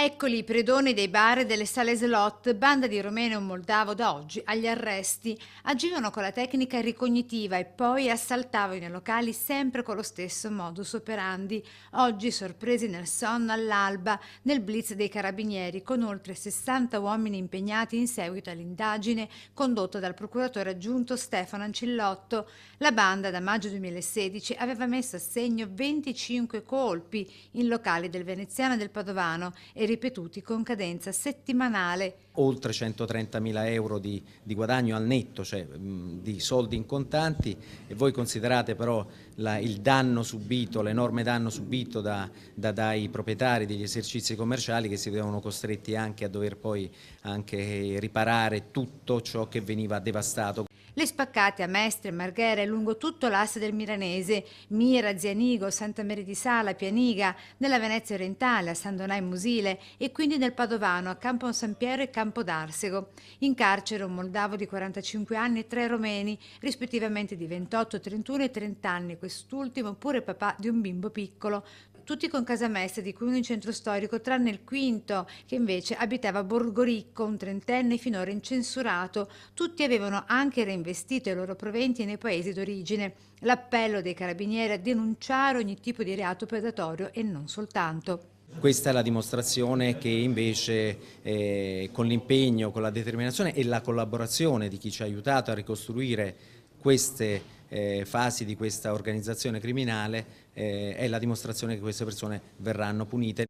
Eccoli i predoni dei bar e delle sale slot, banda di romeno e un moldavo da oggi agli arresti. Agivano con la tecnica ricognitiva e poi assaltavano i locali sempre con lo stesso modus operandi. Oggi sorpresi nel sonno all'alba nel blitz dei carabinieri con oltre 60 uomini impegnati in seguito all'indagine condotta dal procuratore aggiunto Stefano Ancillotto. La banda da maggio 2016 aveva messo a segno 25 colpi in locali del Veneziano e del Padovano e ripetuti con cadenza settimanale. Oltre 130.000 euro di guadagno al netto, cioè di soldi in contanti, e voi considerate però il danno subito, l'enorme danno subito dai proprietari degli esercizi commerciali, che si vedevano costretti anche a dover poi anche riparare tutto ciò che veniva devastato. Le spaccate a Mestre e Marghera e lungo tutto l'asse del Milanese, Mira, Zianigo, Santa Maria di Sala, Pianiga, nella Venezia orientale, a San Donà e Musile e quindi nel Padovano, a Campo San Piero e Campo d'Arsego. In carcere un moldavo di 45 anni e 3 romeni, rispettivamente di 28, 31 e 30 anni, quest'ultimo pure papà di un bimbo piccolo. Tutti con casa Mestre, di cui uno in centro storico, tranne il quinto, che invece abitava a Borgoricco, un trentenne finora incensurato. Tutti avevano anche reinvestito i loro proventi nei paesi d'origine. L'appello dei carabinieri a denunciare ogni tipo di reato predatorio e non soltanto. Questa è la dimostrazione che invece con l'impegno, con la determinazione e la collaborazione di chi ci ha aiutato a ricostruire queste fasi di questa organizzazione criminale è la dimostrazione che queste persone verranno punite.